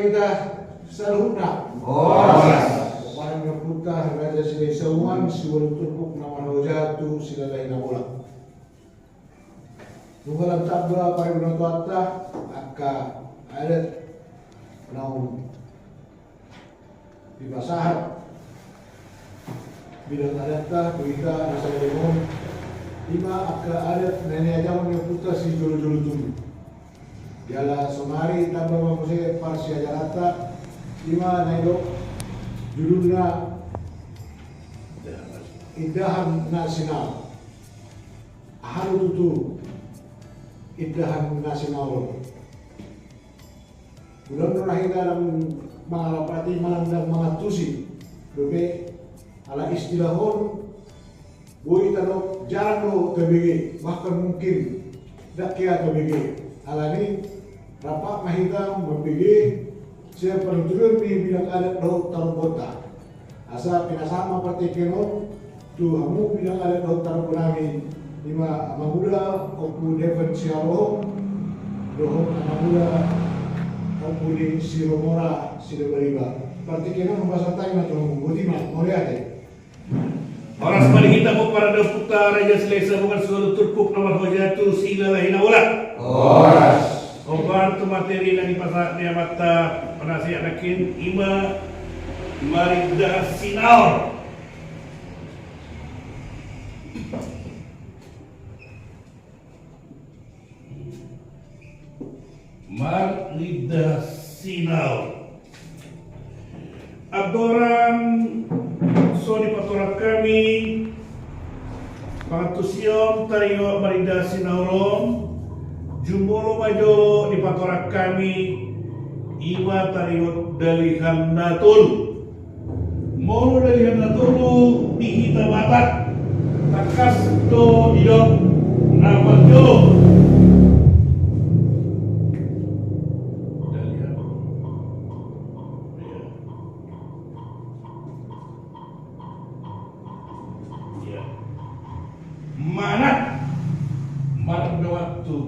kita saluhna. Paling ngaputah raja sila isawan si walang turkuk na manawajatu sila lain na bola. Nungalang tabla paling menatuata aka adat naung dibasahat bilang adat ta berita nasa lemon lima aka adat nenek ajaman yang puta si jolo-jolo tunggu jala somari tabla mamuse parsi ajarata lima naidok judulnya Indahan Nasional Haru Tutu Indahan Nasional bulan rahina dalam mengalapati malam dan mengatusi bebe ala istilahon boy tanok jarang lo TBG bahkan mungkin dak kia TBG ala ni rapat mahita BG saya paling turun di bilang adat do tarubota asa pinasama partai kenon tu hamu bilang adat do tarubonami lima amagula oku devan sialo dohon amagula oku di siromora sidabariba partai kenon membahas tayo na tulong budiman moriate Oras paling kita po para daw puta Raja Selesa bukan suatu turkuk nomor hojatu sila lahina wala. Oras. Obar tu materi na di pasal niya mata panasi anakin ima marida sinaor. Marida sinaor. Adoran so di patorak kami pangatusiom tayo marida sinaorom jumbolo majo di patorak kami iwa tayo dalihan natul moro dalihan natul di hitabatat takas do diyok nama jolo mana marda waktu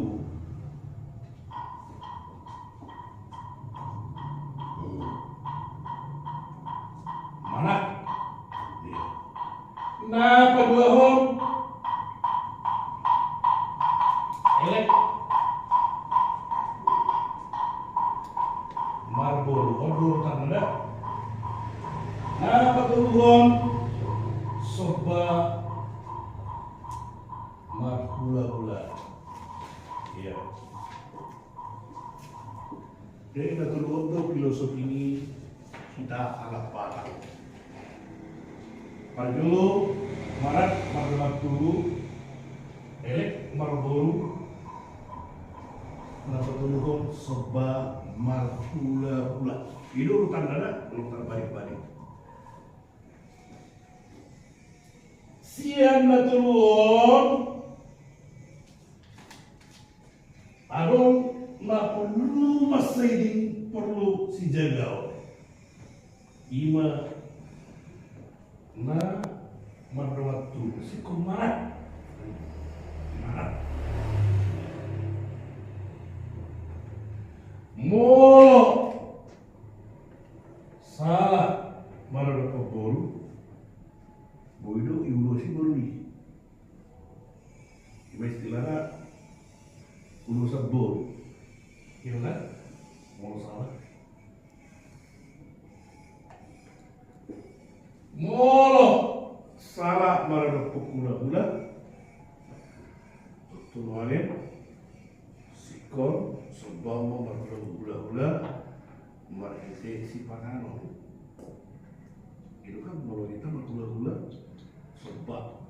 mana nah kedua hom elek marbol ordur tanda nah kedua hom soba hula-hula, ya. Jadi untuk filosofi ini kita alat patah. Parjolo, marat, mardomak dulu, elek, marbolu, napatulukon, soba, hula-hula. Itu urutan dana, urutan balik-balik. Sian natulun adong na perlu masaiding perlu si jagaw ima na madrawatu si kumarat marat molo salah marada pabolu boido iulo si boruli ima istilahnya ulu sabor, iya kan? Mau salah? Molo salah marada pukula-hula, tunuanin, sikon, sebama marada hula-hula, marhise si panano. Itu kan molo kita hula-hula, sebab,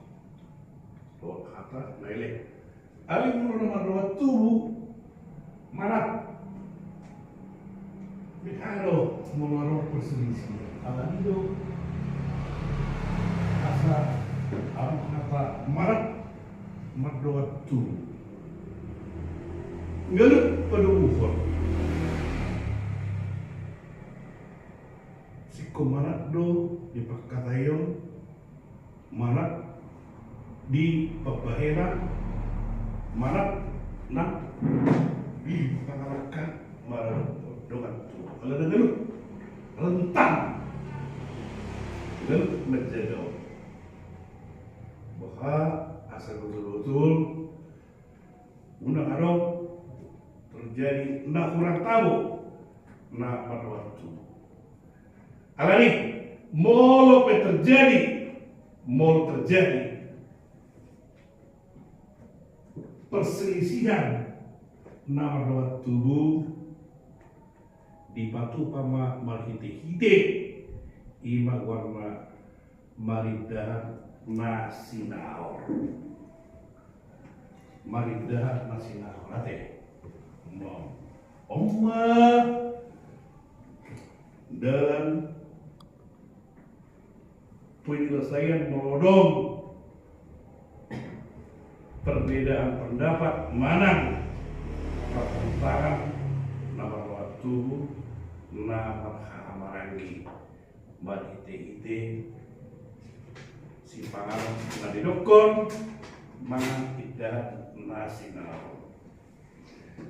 lewat kata, melek. Ali mulu nama tubuh mana? Mikalo mulu perselisih. Ala itu asa abu kata marat madrawat tubuh. Ngelut pada ufor. Si komarat do di Pakatayon, marat di Papahera. Marat na pangalakan marap dengan tu. Kalau ada gelut, rentang, gelut menjaga. Bahwa asal betul-betul undang adong terjadi nak kurang tahu nak pada waktu. Alani molo terjadi perselisihan nama pada tubuh di batu pama marhite-hite ima warna maridah nasinaor ate Oma dan penyelesaian menodong perbedaan pendapat manang pertentangan nama waktu nama hamarangi marhite-hite si pangalan nadidokon manang idah nasinal.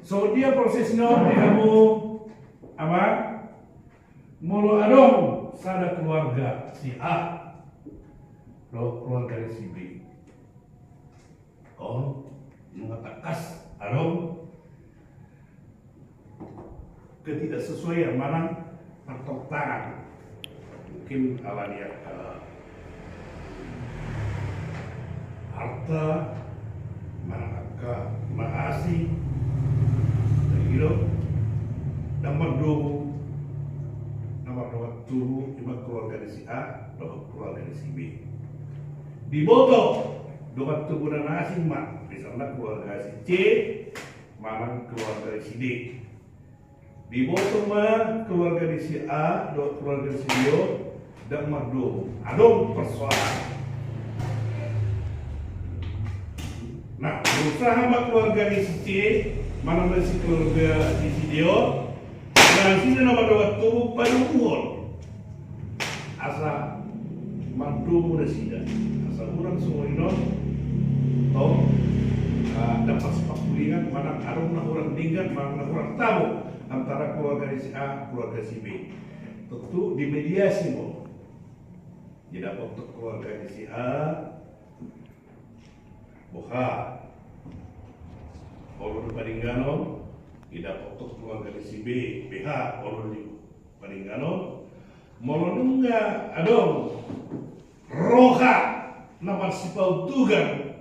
So dia prosesnya kamu apa? Mulu adong sada keluarga si A, keluarga si B. Oh, mengatakas adong ketidaksesuaian mana pertentangan mungkin ala dia harta mana maasi nomor waktu cuma keluarga dari si A atau keluarga dari si B. Di boto dua tubuh dan asing mah misalnya keluarga si C mana keluarga dari si D. Di boto mah keluarga dari si A atau keluarga dari si B dan madu adong persoalan. Nah, berusaha sama keluarga di si C, mana masih keluarga di si Dio, dan sini nama waktu pada umur. Asa mandu muda sida, asa orang semua ini, tau dapat sepak kulingan, mana arung orang tinggal, mana orang tahu antara keluarga di si A, keluarga si B. Tentu dimediasi mo. Jadi untuk keluarga di si A, boha orang Paringgano tidak untuk keluarga di si B, BH orang di Paringgano molonunga adong roha nama sipau tugan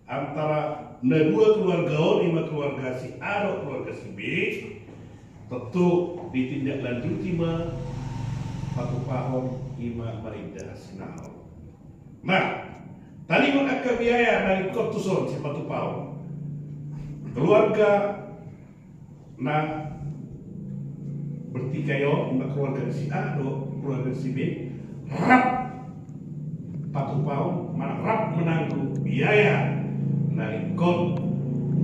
antara dua keluarga lima keluarga si A atau keluarga si B tentu ditindaklanjuti mah satu pahom ima marindah sinau. Nah, tadi mengaku biaya dari kotuson si batu pau keluarga na bertikayo keluarga si A atau keluarga si B rap batu pau mana rap menanggung biaya dari kot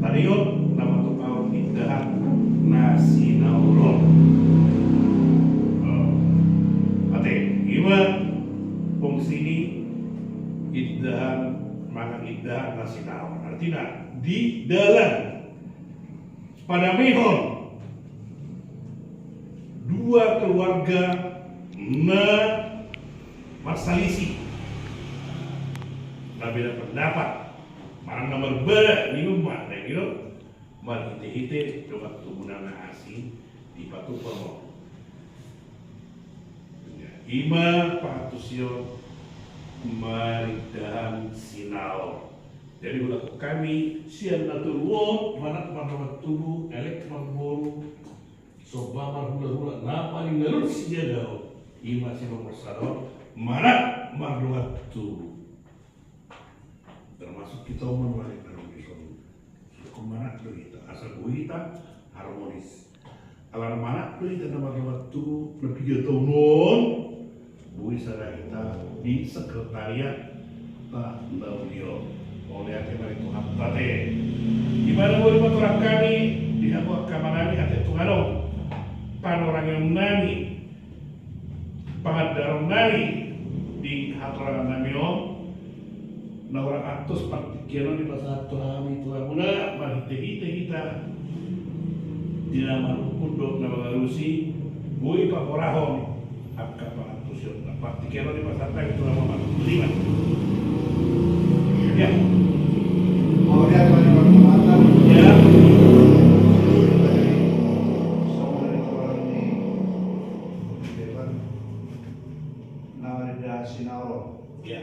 tadion nama batu pau indah nasi naurol ate ima fungsi ini iddahan mangan iddahan nasi naon artinya di dalam pada mehon dua keluarga berselisih berbeda pendapat mana nomor ber di rumah dan gitu mal hite coba tubunan asing di patu permo ima patusio maridan sinau. Jadi ulah kami sian naturwo mana tubuh elektron bom soba marhula na paling ngalur sia dao ima si nomor sado mana marhula tubuh termasuk kita menulis dalam kisah kemana tuh kita asal kita harmonis alam mana tuh kita nomor tubuh lebih jatuh non bui sada kita di sekretariat tak beliau oleh akhirnya Tuhan tate di mana boleh motoran kami di hamba kamarani ate Tuhan pan orang yang nani pangadarong nani di hatoran nami na orang atus partikiran di pasal Tuhan Tuhan muna marhite kita nama pundok nama garusi bui paporahon apka pangatusyon na partikero di pasata itu nama lima ya Kemudian dari pertempatan ya semua di kolam ini Dewan Nawarida Sinauron. ya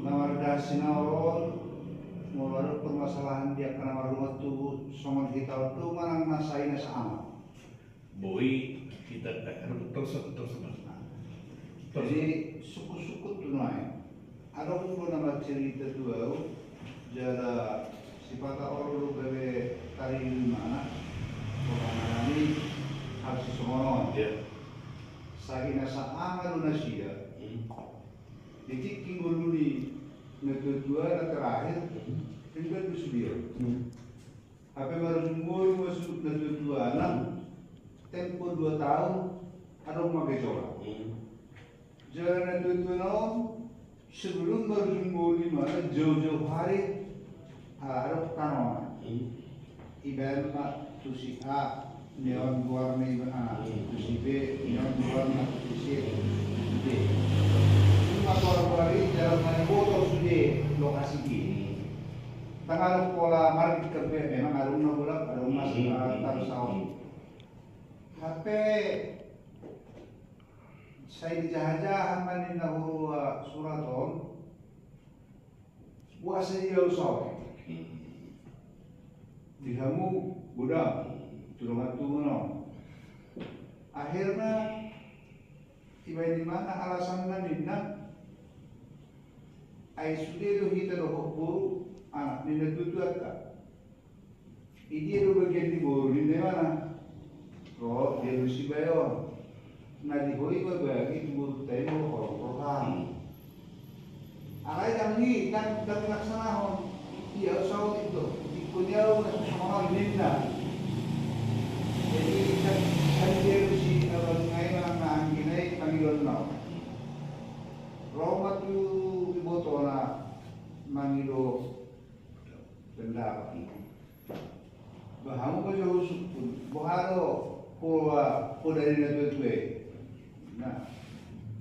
Nawarida Sinauron mulai permasalahan dia karena rumah tuh somon kita tuh manang nasain sama. bui kita terus Jadi suku-suku tuh naik. Ada pun nama cerita tuh jada sifat orang bebe tari mana orang ini harus semono. ya Sakina sama lunasia. Jadi kinggul di negara terakhir tinggal di Sudio. Apa baru semua masuk negara anak tempo 2 tahun ada mau coba. Jalan itu sebelum baru semua lima jauh-jauh hari ada tanaman. Ibarat mak tusi A neon warna A, tusi B neon warna tusi D. Cuma orang-orang dalam foto sudah lokasi ini. Tanggal pola market kerja memang aruna bola aruna taruh sahur. HP saya dijajah manin dahulu suraton buat saya usah dihamu budak turun turun akhirnya tiba di mana alasan nina ai sudah itu kita dohok anak nina tutu atta ini itu bagian di bawah di mana roh dia mesti bayar na di hoi bagi tubuh tayo orang alay kami kan laksana dia usah itu ikunya sama linda jadi kan dia mesti kalau ngayon ang kinay Panginoon na Roma tu iboto na mangilo pendapat bahamu ko jauh sukun baharo ko dari natutuwe nah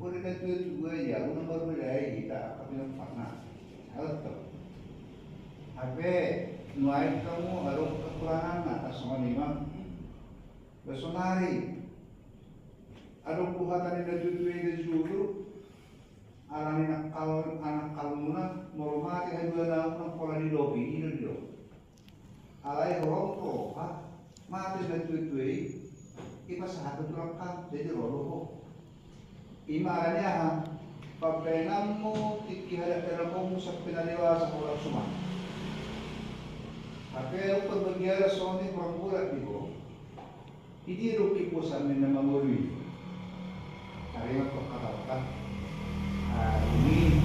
ko dari natutuwe ya una baru dari kita kapila partner harus Ape nuai kamu harus kekurangan atas semua lima besonari ada puhatan di natutuwe di dulu arani anak kalmuna mormati hai 2 tahun pola di lobi ini dulu alai rongko mati natutuwe ipa satu tulangkan jadi rolo imaranya papenamu tiki hadap telapong sa pinaliwa sa kulang suma tapi pagbagyara soni pramura dibo hindi ruki po sa amin na mamuri karima po katawaka ini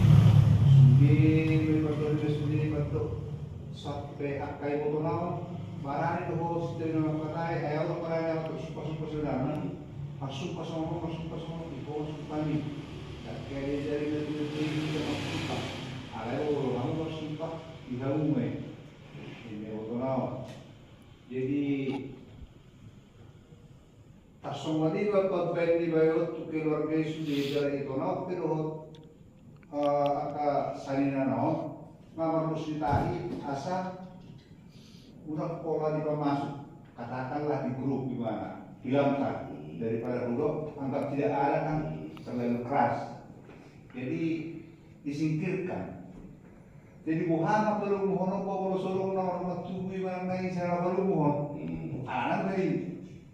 sundi may pagbagyara sundi pato sampai akay mo tunaw marami to ho sito yung patay ayaw to marami ako supasok sudanan pasok iko supani at kaya dari dari kita ayaw orang sumpah tidak umay ini tunaw jadi tasomali ba pagbendi bayo to keluarga sundi dari tunaw pero aka sanina no mamarusitahi asa udah pola di masuk katakanlah di grup di mana hilangkan daripada dulu anggap tidak ada kan terlalu keras jadi disingkirkan jadi buhana perlu mohon kalau sorong nama tubuh mana nai cara perlu mohon anak dari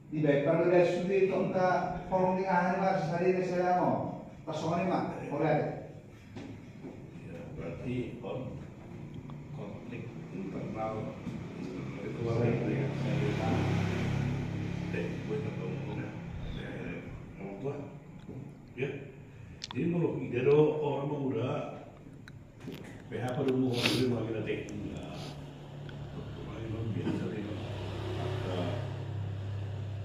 di baik kalau dia sudah itu entah kalau di akhir mas hari ini saya mau pasongan mak boleh berarti konflik internal keluarga dengan saya gue tahu orang tua ya jadi kalau ide orang muda PH pada umur orang lagi nanti biasa itu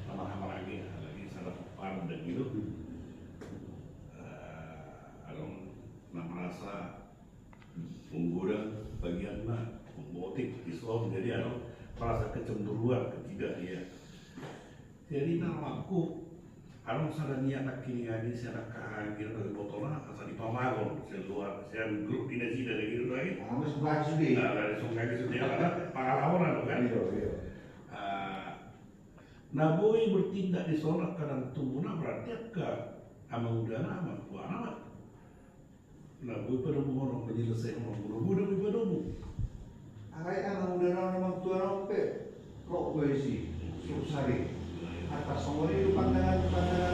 nama-nama lagi salah paham dan gitu merasa menggoda bagian motif Islam jadi merasa kecemburuan ketika dia Jadi namaku harus ada niat nak kini hari saya nak kahangir dari botolan asal di Pamagon saya luar saya grup dinasi dari gitu lagi. Kamu sebelah sudi. Dari sungai ke sini ada pengalaman kan. Nah boy bertindak di sana kadang tumbuhnya berarti ke amang udara amang kuana. Nah boy pada orang menyelesaikan orang buru-buru boy pada bu. Akai amang udara memang tuan apa? Kok gue sih susari. Atas semua ini pandangan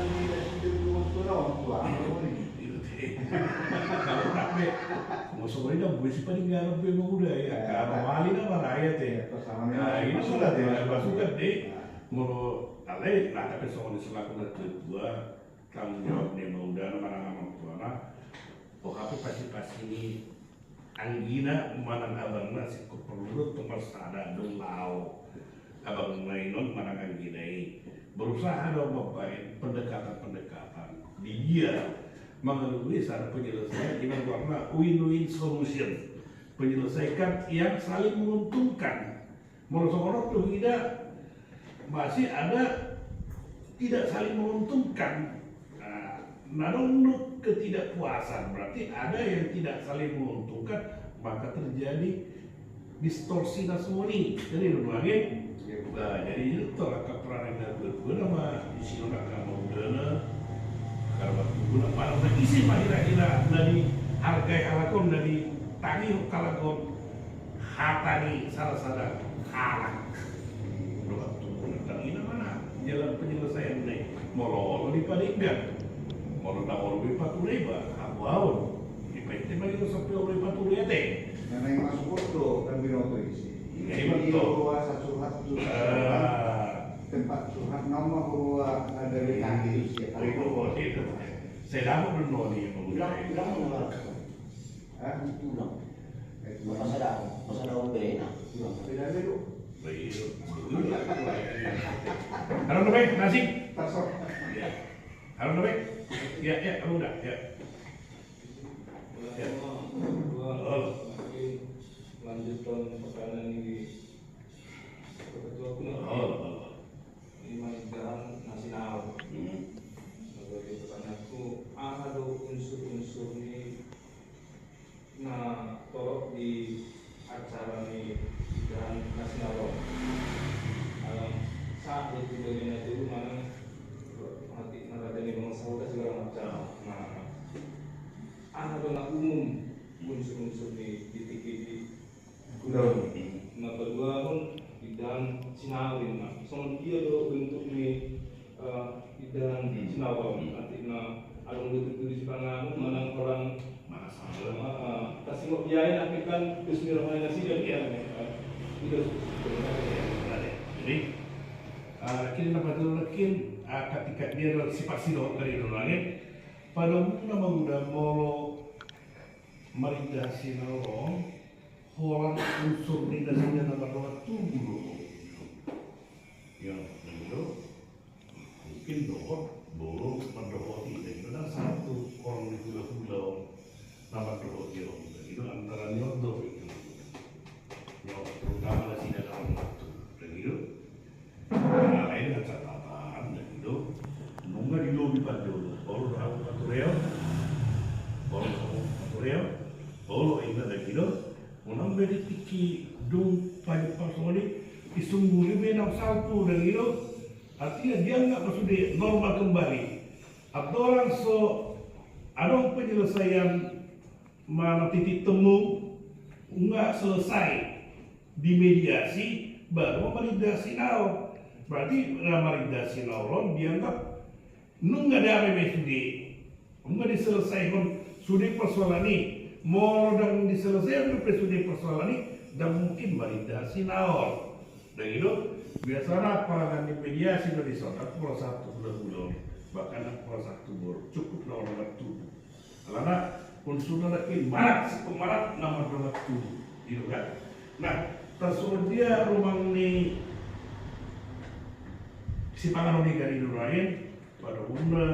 ini sendiri rumah tua ini. Kalau tak mau semua ini dah boleh paling nggak lebih muda ya. Kalau wali dah malah ya teh. Nah ini sudah tidak pasukan deh. Mau alih lah tapi soal selaku nanti dua tanggung jawab dia muda mana tua nah. Oh tapi pasti ini anggina mana abang nasi keperluan tempat ada dolau. Abang mainon mana anggina ini. Berusaha dong membaik pendekatan-pendekatan dia mengalami cara penyelesaian dengan warna win-win solution penyelesaikan yang saling menguntungkan menurut orang tuh tidak masih ada tidak saling menguntungkan nah untuk ketidakpuasan berarti ada yang tidak saling menguntungkan maka terjadi distorsi nasmoni jadi lagi. Nah, jadi itu tolak keperangan dan berbeda di sini nak kamu dana karena guna pada isi kira-kira dari harga halakon dari tani kalakon hatani salah kalah berapa tuh ini mana jalan penyelesaian ini mau di palingan mau lebih patuleba awal di PT bagi itu sampai lebih patuleba yang masuk foto kan binoto isi. Ini luas satu tempat curhat nama bahwa ada di kaki hari itu saya dapat dulu nih bilang pas ada OB nah tidak ada itu harus lebih nasi tasok harus lebih ya udah ya lanjutan pertanyaan ini ketua aku ini mengadakan nasional sebagai pertanyaanku ada unsur-unsur ini nah tolong di acara ini dan nasional saat itu bagian itu mana hati narada ini mengesahkan segala macam nah ada umum unsur-unsur di titik nah kedua pun bidang sinawin nah soal dia do bentuk ini bidang sinawin nanti nah ada bentuk tulis pangan mana orang kasih mau biaya nanti kan bismillahirrahmanirrahim dan dia itu jadi kini dapat lekin ketika dia sifat silo dari lagi pada umumnya udah mau merindah sinawon orang unsur di dalamnya nama tubuh yang itu mungkin belum mendohoti dan itu kan satu orang di pulau nama dohoti itu antara nyodo itu terutama di sini dalam waktu dan itu lain dengan catatan dan itu nunggu di lobi pada baru tahu baru ingat lagi itu orang beri tiki dung pada pasal isungguh benang saltu dan itu artinya dia nggak maksudnya normal kembali atau orang ada penyelesaian mana titik temu nggak selesai di mediasi baru mediasi now berarti mediasi now dianggap nggak ada MSD nggak diselesaikan sudah persoalan ini mau dan diselesaikan sudah persoalan ini dan mungkin validasi naor dan itu biasanya perangan di mediasi dari sana pulau satu bulan bahkan pulau satu baru cukup nomor tubuh karena unsur lagi marak si pemarak nomor tubuh gitu kan nah tersedia rumah ini si pangan dari lain pada umumnya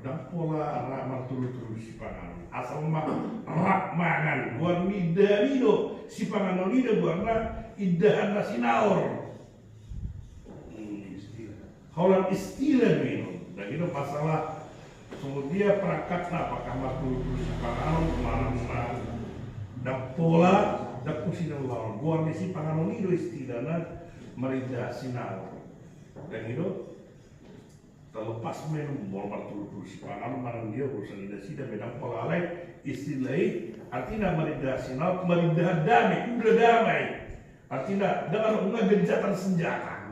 dan pola ramah turut-turut si pangan asal rak mangan buat midari do si pangan ini do buat idahan nasi naor Kaulan istilah ini, dan itu masalah kemudian perangkat apakah makhluk panganon malam dan pola dan pusinan lawan buang misi panganon itu istilahnya merida sinar dan itu terlepas minum bola martul si panganon marang dia urusan ida sida bedang pola lain istilahnya artinya merida sinar merida damai udah damai artinya dengan unga gencatan senjata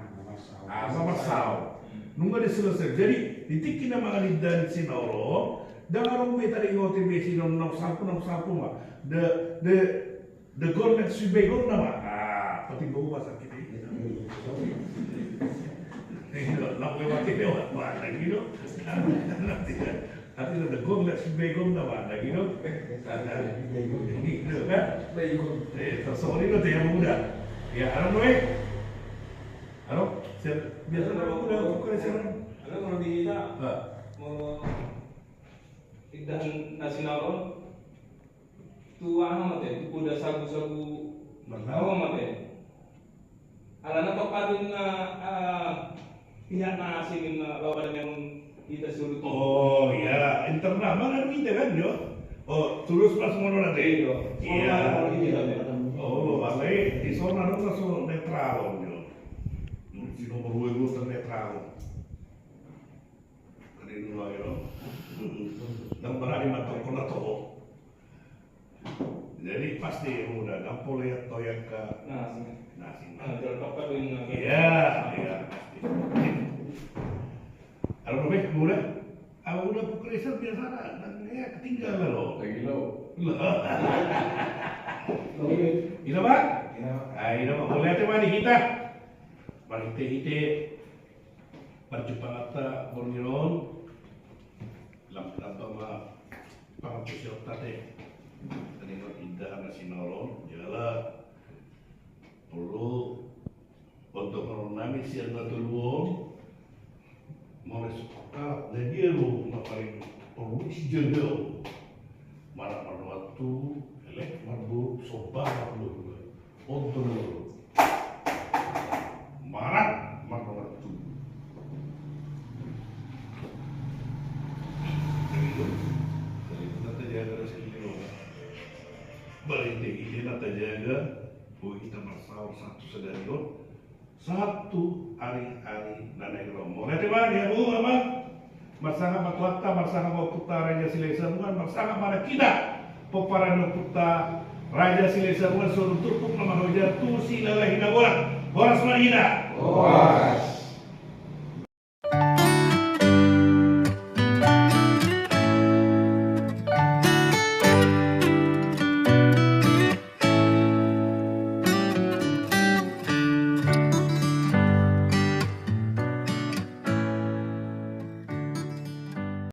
sama masalah nunggu diselesai jadi ditikin nama alidan sinoro dengan rumah tadi ngote besi nom sapu mah the government subegong nama penting bawa bahasa kita ini nak lewat lewat mana gitu nanti the government subegong nama gitu gitu kan tersorry lo yang muda ya halo halo biasa nama muda bukan siapa Ano kalau di kita mau idan nasional tu amat ya, udah sagu-sagu amat ya. Alana papadun na pihak na asingin na lawan yang kita suruh. Oh ya, internal mana kita kan yo. Oh, terus pas mau nanti. Iya. Oh, balai di sana lu langsung netral yo. Di nomor 2 itu netral. Dulu ayo, dan berani matang kola toho. Jadi pasti udah gampol ya toyak ke nasi. Jual tokat dengan. Iya. Kalau lebih udah, kalau udah pukul biasa dan ya ketinggalan loh. Lagi lo. Ini pak? Ini pak. Boleh teman kita. Balik teh berjumpa kata Bornilon. Lama pangapusyo tadi kanino indah nasinalon jala perlu untuk mengenami siang natulwon mau suka dan dia lu paling perlu sijendel mana pada waktu elek marbu sobat marbu untuk marah pada waktu balik ini nanti jaga bahwa kita bersahur satu sedarion satu hari-hari nanai romo. Nanti mana ya bu, apa? Masalah maklata, masalah mau puta raja silesamuan, masalah mana kita peparan puta raja silesamuan suruh turpuk nama roja tu si lalahi nagola. Boras mana kita? Boras.